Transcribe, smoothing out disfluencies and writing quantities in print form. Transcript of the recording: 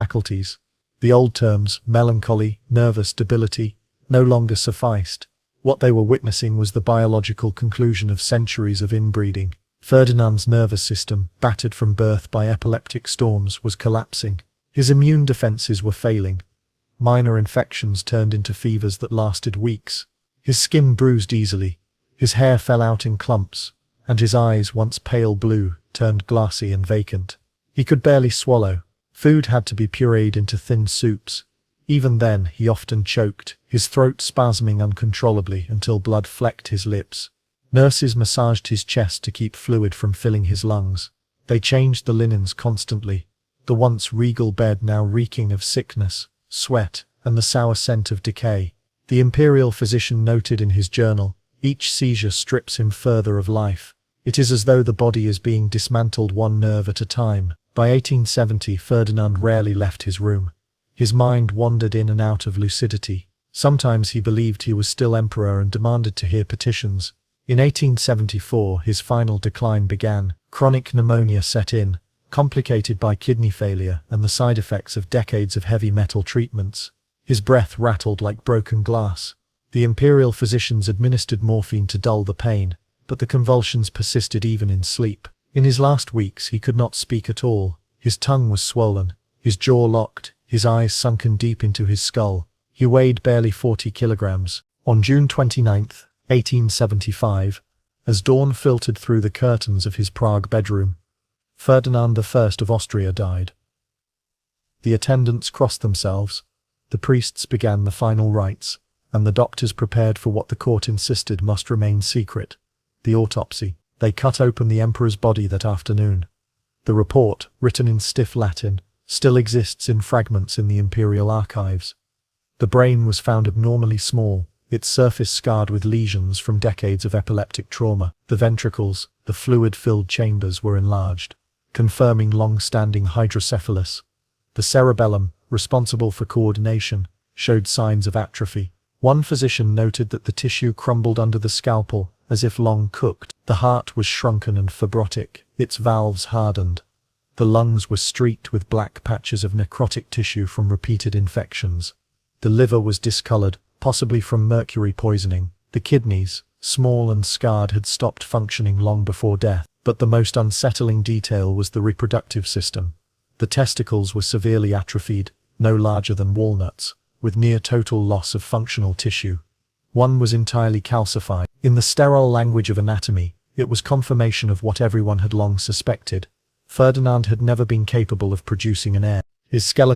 faculties. The old terms, melancholy, nervous debility, no longer sufficed. What they were witnessing was the biological conclusion of centuries of inbreeding. Ferdinand's nervous system, battered from birth by epileptic storms, was collapsing. His immune defenses were failing. Minor infections turned into fevers that lasted weeks. His skin bruised easily. His hair fell out in clumps, and his eyes, once pale blue, turned glassy and vacant. He could barely swallow. Food had to be pureed into thin soups. Even then, he often choked, his throat spasming uncontrollably until blood flecked his lips. Nurses massaged his chest to keep fluid from filling his lungs. They changed the linens constantly, the once regal bed now reeking of sickness, sweat, and the sour scent of decay. The imperial physician noted in his journal, "Each seizure strips him further of life. It is as though the body is being dismantled one nerve at a time." By 1870, Ferdinand rarely left his room. His mind wandered in and out of lucidity. Sometimes he believed he was still emperor and demanded to hear petitions. In 1874, his final decline began. Chronic pneumonia set in, complicated by kidney failure and the side effects of decades of heavy metal treatments. His breath rattled like broken glass. The imperial physicians administered morphine to dull the pain, but the convulsions persisted even in sleep. In his last weeks, he could not speak at all. His tongue was swollen, his jaw locked, his eyes sunken deep into his skull. He weighed barely 40 kilograms. On June 29, 1875, as dawn filtered through the curtains of his Prague bedroom, Ferdinand I of Austria died. The attendants crossed themselves, the priests began the final rites, and the doctors prepared for what the court insisted must remain secret: the autopsy. They cut open the emperor's body that afternoon. The report, written in stiff Latin, still exists in fragments in the imperial archives. The brain was found abnormally small, its surface scarred with lesions from decades of epileptic trauma. The ventricles, the fluid-filled chambers, were enlarged, confirming long-standing hydrocephalus. The cerebellum, responsible for coordination, showed signs of atrophy. One physician noted that the tissue crumbled under the scalpel, as if long cooked. The heart was shrunken and fibrotic, its valves hardened. The lungs were streaked with black patches of necrotic tissue from repeated infections. The liver was discolored, possibly from mercury poisoning. The kidneys, small and scarred, had stopped functioning long before death. But the most unsettling detail was the reproductive system. The testicles were severely atrophied, no larger than walnuts, with near total loss of functional tissue. One was entirely calcified. In the sterile language of anatomy, it was confirmation of what everyone had long suspected. Ferdinand had never been capable of producing an heir. His skeleton